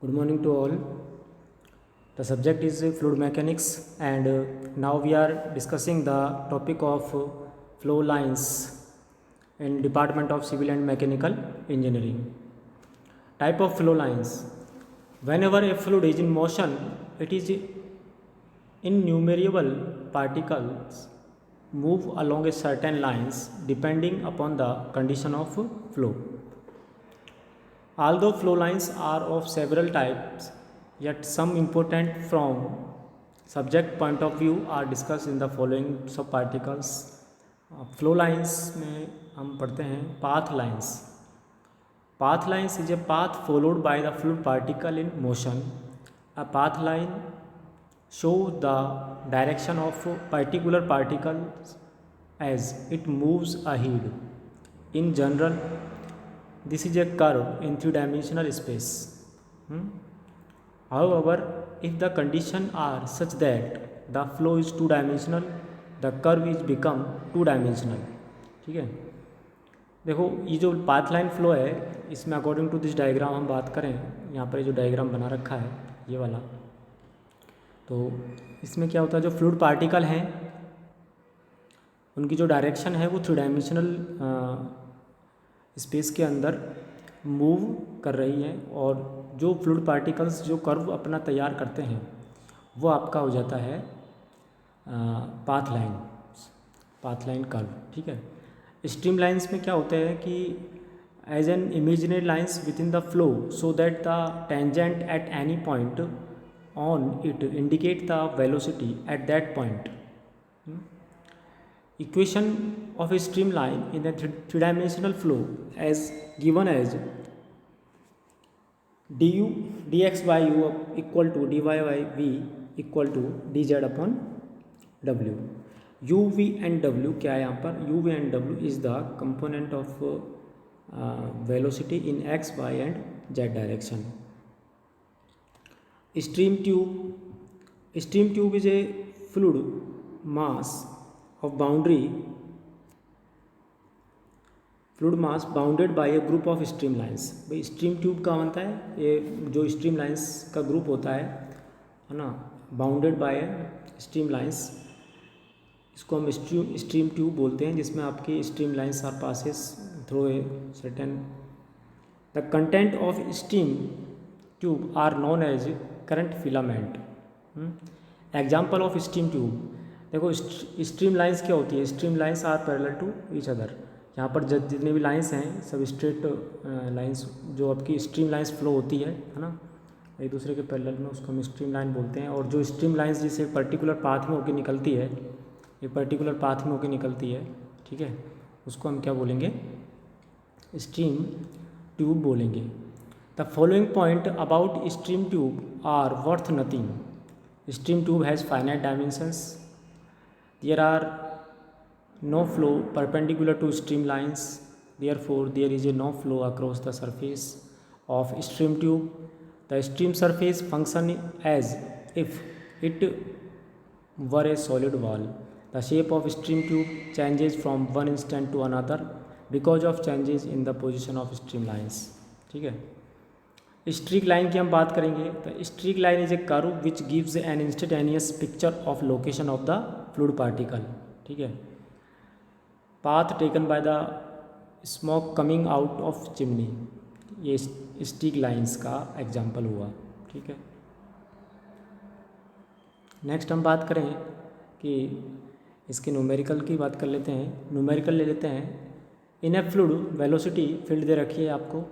Good morning to all. The subject is fluid mechanics, and now we are discussing the topic of flow lines in Department of Civil and Mechanical Engineering. Type of flow lines. Whenever a fluid is in motion, it is innumerable particles move along a certain lines depending upon the condition of flow. Although flow lines are of several types, yet some important from subject point of view are discussed in the following सब particles. Flow lines में हम पढ़ते हैं path lines. Path lines is a path followed by the fluid particle in motion. A path line show the direction of particular particles as it moves ahead. In general, this is a curve in three-dimensional space. However, if the conditions are such that the flow is two-dimensional, the curve is become two-dimensional. ठीक है, देखो ये जो path line flow है इसमें according to this diagram हम बात करें, यहाँ पर जो डायग्राम बना रखा है ये वाला, तो इसमें क्या होता है जो फ्लूइड पार्टिकल हैं उनकी जो डायरेक्शन है वो थ्री डायमेंशनल स्पेस के अंदर मूव कर रही है, और जो फ्लूइड पार्टिकल्स जो कर्व अपना तैयार करते हैं वो आपका हो जाता है पाथ लाइन कर्व. ठीक है, स्ट्रीम लाइंस में क्या होता है कि as an imaginary lines within the flow so that the tangent at any point on it indicate the velocity at that point. Equation of a streamline in a three-dimensional flow as given as du dx by u equal to dy by v equal to dz upon w. u, v and w क्या है यहाँ पर? u, v and w is the component of velocity in x, y and z direction. Stream tube is a fluid mass bounded by A group of stream lines. भाई stream tube का बनता है ये जो स्ट्रीम लाइंस का group होता है ना, बाउंडेड बाय स्ट्रीम लाइंस, इसको हम स्ट्रीम ट्यूब बोलते हैं, जिसमें आपकी stream lines are passes through a certain. The content of stream tube are known as current filament. Example of stream tube, देखो स्ट्रीम लाइंस क्या होती है? Stream lines are parallel to each other. यहाँ पर जितने भी लाइंस हैं सब स्ट्रेट लाइंस, जो आपकी स्ट्रीम लाइंस फ्लो होती है ना, एक दूसरे के पैरेलल में, उसको हम स्ट्रीम लाइन बोलते हैं. और जो स्ट्रीम लाइंस जिसे पर्टिकुलर पाथ में होकर निकलती है, एक पर्टिकुलर पाथ में होकर निकलती है, ठीक है, उसको हम क्या बोलेंगे? स्ट्रीम ट्यूब बोलेंगे. The following point about stream tube are worth nothing. Stream tube has finite dimensions. There are no flow perpendicular to streamlines, therefore there is a no flow across the surface of stream tube. The stream surface function as if it were a solid wall. The shape of stream tube changes from one instant to another because of changes in the position of streamlines. ठीक है, streak line की हम बात करेंगे. तो streak line is a curve which gives an instantaneous picture of location of the fluid particle. ठीक है, path taken by the smoke coming out of chimney, ये स्ट्रीक लाइंस का एग्जांपल हुआ. ठीक है, नेक्स्ट हम बात करें कि इसके न्यूमेरिकल की बात कर लेते हैं. न्यूमेरिकल ले लेते हैं. In a fluid velocity field दे रखी है आपको,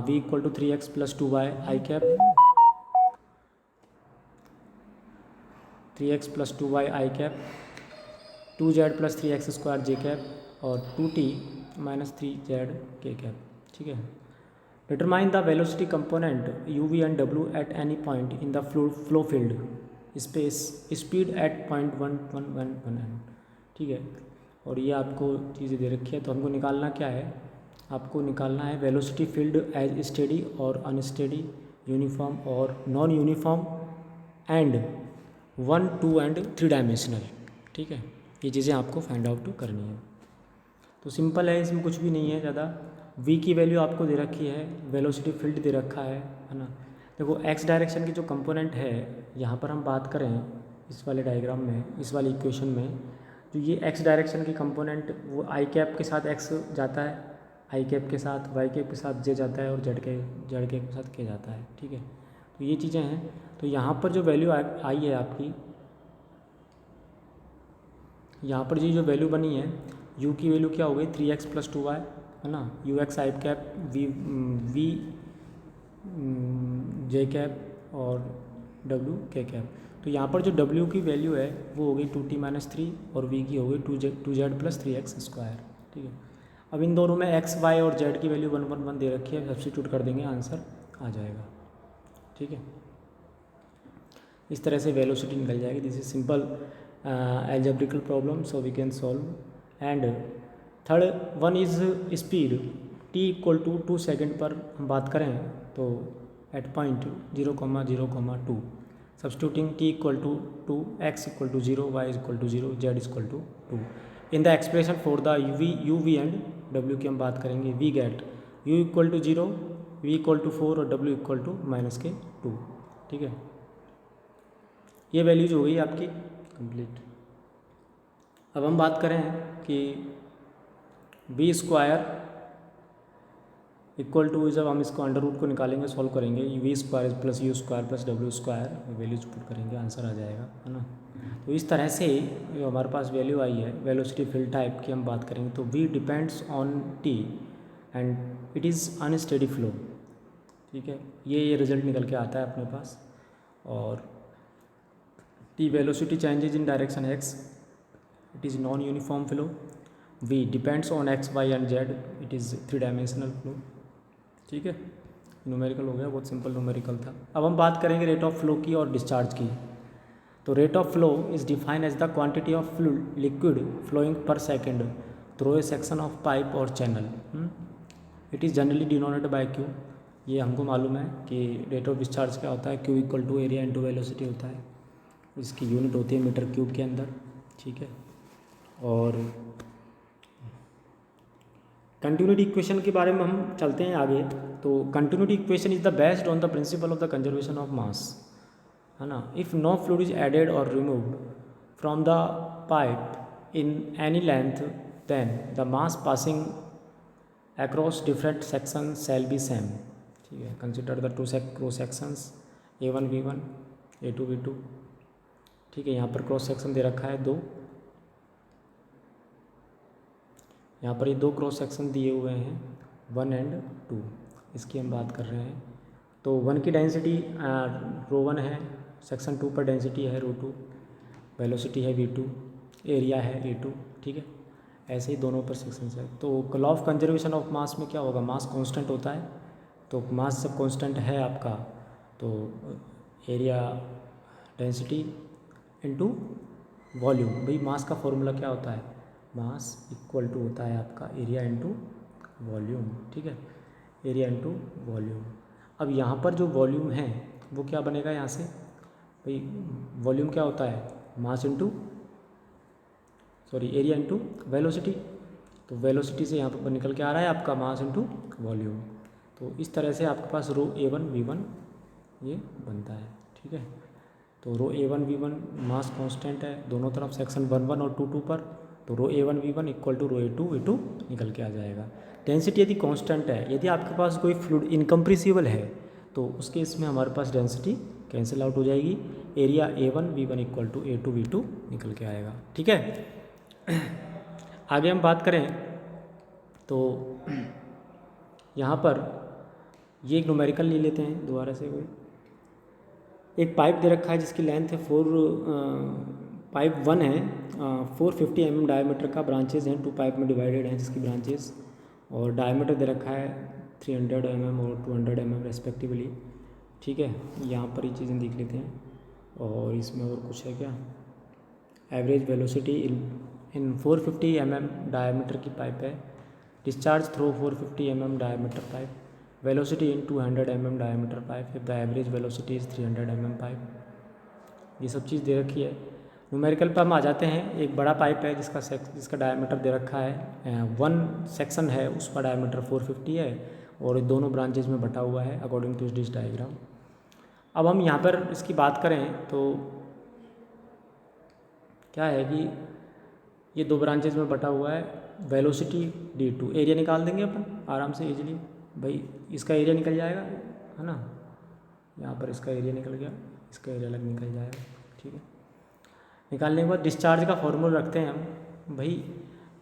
v equal to 3x plus 2y i cap, 3x plus 2y i cap, 2z plus 3x square j cap, और 2t minus 3z k cap. ठीक है, determine the velocity component u, v and w at any point in the flow field space speed at point 111. ठीक है, और ये आपको चीज़ें दे रखी है, तो हमको निकालना क्या है? आपको निकालना है वेलोसिटी फील्ड एज स्टेडी और अनस्टेडी, यूनिफॉर्म और non uniform, and 1, 2 and 3 dimensional. ठीक है, ये चीज़ें आपको फाइंड आउट करनी है. तो सिंपल है, इसमें कुछ भी नहीं है ज़्यादा. v की वैल्यू आपको दे रखी है, वेलोसिटी फील्ड दे रखा है ना. देखो एक्स डायरेक्शन की जो कंपोनेंट है, यहाँ पर हम बात करें इस वाले डायग्राम में, इस वाली इक्वेशन में, जो ये एक्स डायरेक्शन की कंपोनेंट वो आई कैप के साथ एक्स जाता है, आई कैप के साथ वाई कैप के साथ जे जाता है, और जेड के साथ के जाता है। ठीक है, तो ये चीज़ें हैं। तो यहाँ पर जो वैल्यू आई है आपकी, यहाँ पर जी जो वैल्यू बनी है, u की वैल्यू क्या हो गई 3x + 2y, है ना, u x i cap v j cap और w के कैप। तो यहाँ पर जो w की वैल्यू है वो हो गई 2t - 3 और v की हो गई 2z + 3x²। ठीक है, अब इन दोनों में x, y और z की वैल्यू 1 1 1 दे रखी है, सब्स्टिट्यूट कर देंगे, आंसर आ जाएगा। ठीक है, इस तरह से वेलोसिटी निकल जाएगी। This is simple algebraical problem, so we can solve. And third one is speed, t = 2 second पर हम बात करें तो eight point 0,0,2 substituting t = 2, x = 0, y = 0, z = 2। In the expression for the u v and w की हम बात करेंगे, we get u = 0, v = 4 और w = -2। ठीक है, ये वैल्यूज हो गई आपकी कंप्लीट। अब हम बात करें कि बी स्क्वायर इक्वल टू, जब हम इसको अंडर रूट को निकालेंगे, सॉल्व करेंगे, वी स्क्वायर + यू स्क्वायर + डब्ल्यू स्क्वायर वैल्यूज पुट करेंगे, आंसर आ जाएगा, है ना। तो इस तरह से जो हमारे पास वैल्यू आई है वेलोसिटी फील्ड टाइप की हम बात करेंगे, तो v depends on t and it is unsteady flow. ठीक है, ये रिजल्ट निकल के आता है अपने पास। और t velocity changes in direction x, it is non uniform flow. V depends on x, Y and z, it is 3 dimensional flow. ठीक है, न्यूमेरिकल हो गया, बहुत सिंपल न्यूमेरिकल था। अब हम बात करेंगे रेट ऑफ फ्लो की और डिस्चार्ज की। तो rate of flow is defined as the quantity of fluid liquid flowing per second through a section of pipe और channel. It is generally denoted by Q. ये हमको मालूम है कि रेट ऑफ डिस्चार्ज क्या होता है, क्यू = एरिया × वेलोसिटी होता है, इसकी यूनिट होती है मीटर क्यूब के अंदर। ठीक है, और कंटिन्यूटी इक्वेशन के बारे में हम चलते हैं आगे। तो continuity equation is the based on the principle of the conservation of mass, है ना। If no fluid is added और removed from the pipe in any length, then the mass passing across different section shall be same. ठीक है, consider the 2 cross sections A1 V1, A2 V2। ठीक है, यहाँ पर cross section दे रखा है 2, यहाँ पर ये 2 क्रॉस सेक्शन दिए हुए हैं 1 और 2, इसकी हम बात कर रहे हैं। तो 1 की डेंसिटी ρ1 है, सेक्शन 2 पर डेंसिटी है ρ2, वेलोसिटी है v2, एरिया है a2। ठीक है, ऐसे ही दोनों पर सेक्शन है। तो लॉ ऑफ कंजर्वेशन ऑफ मास में क्या होगा, मास कांस्टेंट होता है। तो मास जब कांस्टेंट है आपका, तो एरिया डेंसिटी इनटू वॉल्यूम। भाई मास का फॉर्मूला क्या होता है, मास इक्वल टू होता है आपका एरिया इनटू वॉल्यूम। ठीक है, एरिया इनटू वॉल्यूम। अब यहाँ पर जो वॉल्यूम है वो क्या बनेगा यहाँ से, भाई वॉल्यूम क्या होता है, mass into area into velocity. तो वेलोसिटी से यहाँ पर निकल के आ रहा है आपका मास इनटू वॉल्यूम। तो इस तरह से आपके पास ρA1 V1 ये बनता है। ठीक है, तो ρA1 V1 मास कांस्टेंट है दोनों तरफ, सेक्शन 1 1 और 2 2 पर। तो ρA1 V1 equal to ρA2 V2 निकल के आ जाएगा। डेंसिटी यदि कांस्टेंट है, यदि आपके पास कोई फ्लूइड इनकम्प्रेसिबल है, तो उसके इसमें हमारे पास डेंसिटी कैंसिल आउट हो जाएगी, area A1 V1 equal to A2 V2 निकल के आएगा। ठीक है, आगे हम बात करें तो यहाँ पर ये एक न्यूमेरिकल ले लेते हैं दोबारा से। कोई एक पाइप दे रखा है जिसकी लेंथ है पाइप 1 है 450 mm डायमीटर का, ब्रांचेज हैं 2 पाइप में डिवाइडेड हैं जिसकी ब्रांचेज, और डायमीटर दे रखा है 300 mm और 200 mm रेस्पेक्टिवली। ठीक है, यहाँ पर ये चीज़ें देख लेते हैं। और इसमें और कुछ है क्या, एवरेज वेलोसिटी इन 450 mm डायमीटर की पाइप है, discharge through 450 mm diameter pipe, velocity in 200 mm diameter pipe, if the average velocity is 300 mm pipe. ये सब चीज़ दे रखी है। न्यूमेरिकल पर हम आ जाते हैं। एक बड़ा पाइप है जिसका डायमीटर दे रखा है 1 सेक्शन है, उसका डायमीटर 450 है और दोनों ब्रांचेज में बटा हुआ है अकॉर्डिंग टू दिस डायग्राम। अब हम यहाँ पर इसकी बात करें तो क्या है कि ये 2 ब्रांचेज में बटा हुआ है, वेलोसिटी d2, एरिया निकाल देंगे अपन आराम से इजीली। भाई इसका एरिया निकल जाएगा, है ना, यहाँ पर इसका एरिया निकल गया, इसका एरिया अलग निकल जाएगा, ठीक है। निकालने के बाद डिस्चार्ज का फॉर्मूला रखते हैं हम। भाई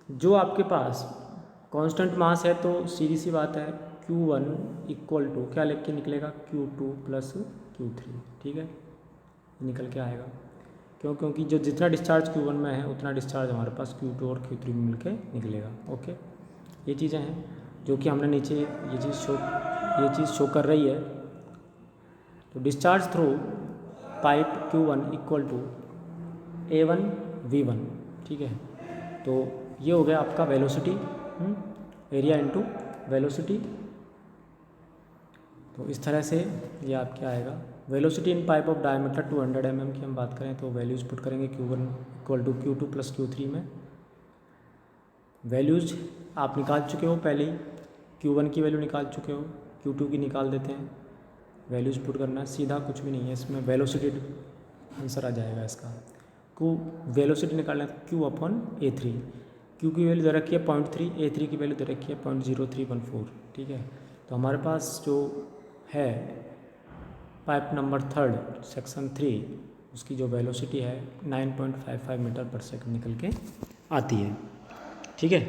जो आपके पास कांस्टेंट मास है तो सीधी सी बात है Q1 इक्वल टू क्या लिख के निकलेगा, Q2 प्लस Q3, ठीक है, निकल के आएगा। क्योंकि जो जितना डिस्चार्ज Q1 में है उतना डिस्चार्ज हमारे पास Q2 और Q3 में मिलके निकलेगा। ओके, ये चीज़ें हैं जो कि हमने नीचे ये चीज़ शो कर रही है। तो discharge through pipe Q1 equal to A1 V1, ठीक है। तो ये हो गया आपका वेलोसिटी, एरिया इनटू वेलोसिटी। तो इस तरह से ये आपके आएगा। Velocity in pipe of diameter 200 mm की हम बात करें तो वैल्यूज़ पुट करेंगे Q1 equal to Q2 plus Q3 में। वैल्यूज़ आप निकाल चुके हो पहले ही, Q1 की वैल्यू निकाल चुके हो, Q2 की निकाल देते हैं। वैल्यूज़ पुट करना है, सीधा कुछ भी नहीं है इसमें, वेलोसिटी आंसर आ जाएगा इसका। Q वेलोसिटी निकालना है Q/A3, Q की वैल्यू दे रखी है 0.3, A3 की वैल्यू दे रखी है 0.0314, ठीक है। तो हमारे पास जो है पाइप नंबर 3 सेक्शन 3, उसकी जो वेलोसिटी है 9.55 मीटर पर सेकंड निकल के आती है, ठीक है।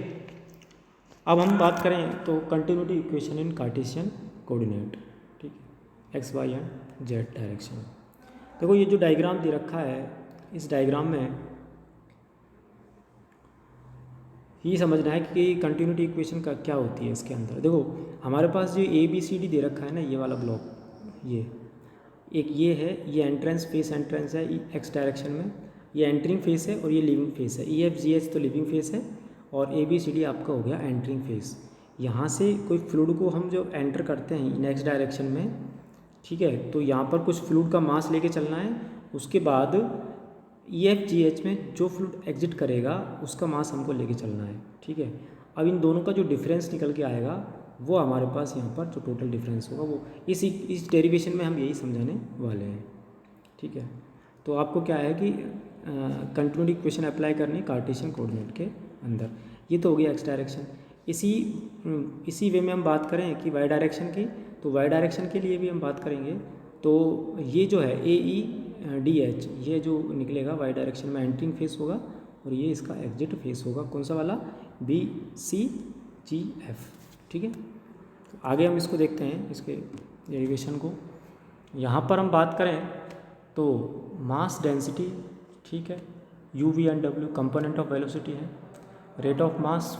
अब हम बात करें तो continuity equation in cartesian coordinate, ठीक है, x Y and z direction. देखो ये जो डायग्राम दे रखा है, इस डायग्राम में ये समझना है कि कंटिन्यूटी इक्वेशन का क्या होती है इसके अंदर। देखो हमारे पास जो ABCD दे रखा है ना, ये वाला ब्लॉक, ये एक ये है, ये एंट्रेंस फेस एंट्रेंस है एक्स डायरेक्शन में, ये एंट्रिंग फेस है और ये लिविंग फेस है। EFGH तो लिविंग फेस है और ABCD आपका हो गया एंट्रिंग फेस। यहाँ से कोई फ्लूइड को हम जो एंटर करते हैं नेक्स्ट डायरेक्शन में, ठीक है, तो यहाँ पर कुछ फ्लूइड का मास लेके चलना है। उसके बाद EFGH में जो फ्लूइड एग्जिट करेगा उसका मास हमको लेके चलना है, ठीक है। अब इन दोनों का जो डिफरेंस निकल के आएगा वो हमारे पास यहाँ पर जो टोटल डिफरेंस होगा वो इस डेरिवेशन में हम यही समझाने वाले हैं, ठीक है। तो आपको क्या है कि कंटिन्यूटी इक्वेशन अप्लाई करनी कार्टेशियन कोऑर्डिनेट के अंदर। ये तो हो गया एक्स डायरेक्शन। इसी वे में हम बात करें कि वाई डायरेक्शन की, तो वाई डायरेक्शन के लिए भी हम बात करेंगे। तो ये जो है AEDH, ये जो निकलेगा वाई डायरेक्शन में एंट्रिंग फेस होगा और ये इसका एग्जिट फेस होगा, कौन सा वाला, BCGF, ठीक है। तो आगे हम इसको देखते हैं, इसके डेरिवेशन को। यहाँ पर हम बात करें तो मास डेंसिटी, ठीक है, UV and W component of velocity है, rate of mass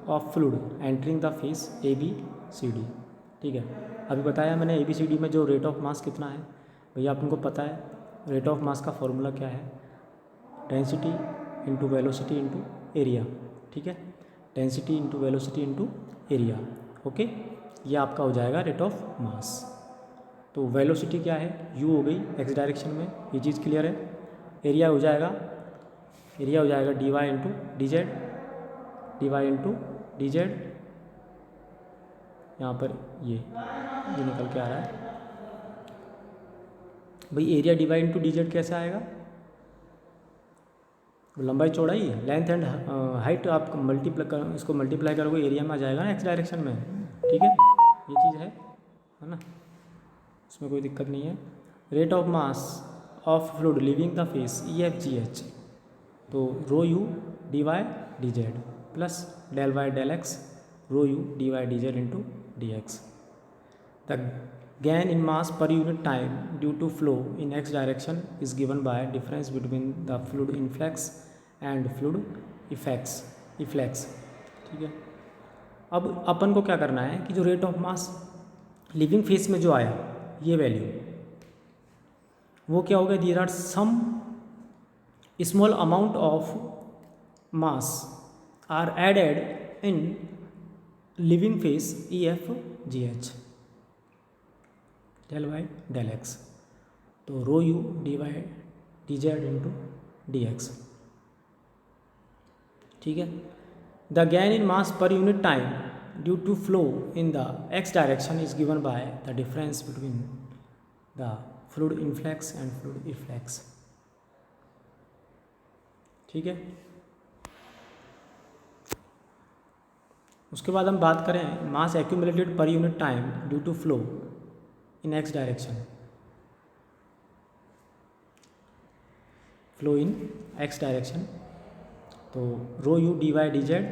of fluid entering the face ABCD, ठीक है। अभी बताया मैंने ABCD में जो रेट ऑफ मास कितना है, भैया आपको पता है रेट ऑफ मास का फॉर्मूला क्या है, density into velocity into area, ठीक है, density into velocity into area. Okay, ये आपका हो जाएगा रेट ऑफ मास। तो वेलोसिटी क्या है, u हो गई एक्स डायरेक्शन में, ये चीज़ क्लियर है। एरिया हो जाएगा dy इंटू डी जेड, यहाँ पर ये निकल के आ रहा है। भाई area dy into D Z कैसे आएगा, लंबाई चौड़ाई, लेंथ एंड हाइट आप इसको मल्टीप्लाई करोगे एरिया में आ जाएगा ना एक्स डायरेक्शन में, ठीक है। ये चीज़ है ना, इसमें कोई दिक्कत नहीं है। Rate of mass of fluid living the face EFGH, तो rho u dy dz plus del y del x rho u dy dz into dx। The gain in mass per unit time due to flow in x direction is given by difference between the fluid influx and fluid efflux, ठीक है। अब अपन को क्या करना है कि जो rate of mass living face में जो आया ये वैल्यू, वो क्या हो गया, there are some small amount of mass are added in living face EFGH del Y del x, तो rho u dy dz into dx, ठीक है। The gain in mass per unit time due to flow in the x direction is given by the difference between the fluid influx and fluid efflux. ठीक है, उसके बाद हम बात करें mass accumulated per unit time due to flow in x direction, flow in x direction. तो rho U D Y D Z,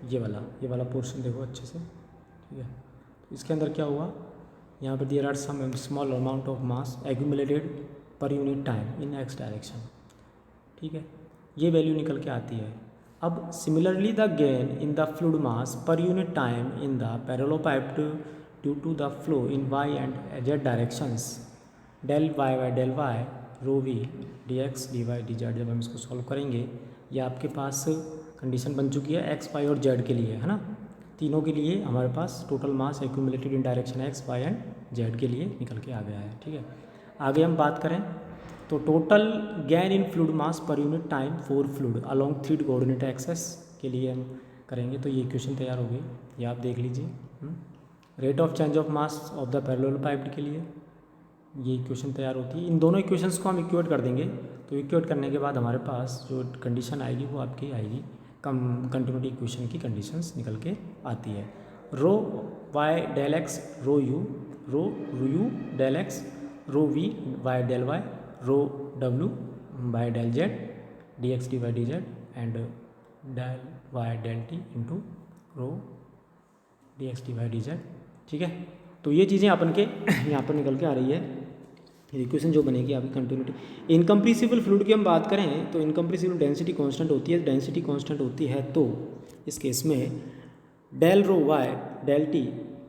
ये वाला पोर्शन देखो अच्छे से। ठीक है, तो इसके अंदर क्या हुआ, यहाँ पर there are some small amount of mass accumulated per unit time in x direction. ठीक है, ये वैल्यू निकल के आती है। अब similarly the gain in the fluid mass per unit time in the parallelepiped due to the flow in y and z directions del y by del Y rho v d x D Y D z. जब हम इसको solve करेंगे, ये आपके पास condition बन चुकी है x Y और जेड के लिए, है ना। तीनों के लिए हमारे पास total mass accumulated in direction X Y and Z के लिए निकल के आ गया है। ठीक है, आगे हम बात करें तो total gain in fluid mass per unit time for fluid along 3 coordinate axes के लिए हम करेंगे। तो ये इक्वेशन तैयार हो गई, ये आप देख लीजिए। Rate of change of mass of the parallelepiped के लिए ये इक्वेशन तैयार होती है। इन दोनों इक्वेशंस को हम इक्वेट कर देंगे, तो इक्वेट करने के बाद हमारे पास जो कंडीशन आएगी वो आपकी आएगी कंटिन्यूटी इक्वेशन की कंडीशंस निकल के आती है। Rho Y del X rho U del X rho V Y del Y rho W by del Z D x D Y D Z and del Y del T into rho D x D Y D Z. ठीक है, तो ये चीज़ें अपन के यहाँ पर निकल के आ रही है। इक्वेशन जो बनेगी आपकी कंटिन्यूटी। इनकम्प्रेसिबल फ्लूइड की हम बात करें तो इनकम्प्रेसिबल डेंसिटी कांस्टेंट होती है। डेंसिटी कांस्टेंट होती है तो इस केस में del rho Y del t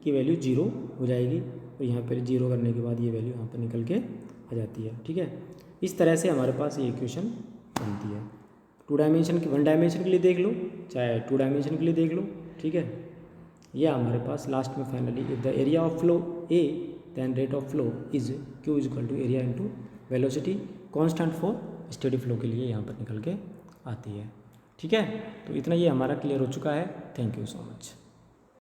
की वैल्यू 0 हो जाएगी, और यहाँ पर 0 करने के बाद ये वैल्यू यहाँ पर निकल के आ जाती है। ठीक है, इस तरह से हमारे पास ये इक्वेशन बनती है। 2 डायमेंशन की 1 डायमेंशन के लिए देख लो, चाहे 2 डायमेंशन के लिए देख लो। ठीक है, यह हमारे पास लास्ट में finally if the area of flow a then rate of flow is q is equal to area into velocity constant for steady flow के लिए यहाँ पर निकल के आती है। ठीक है, तो इतना ये हमारा क्लियर हो चुका है। Thank you so much.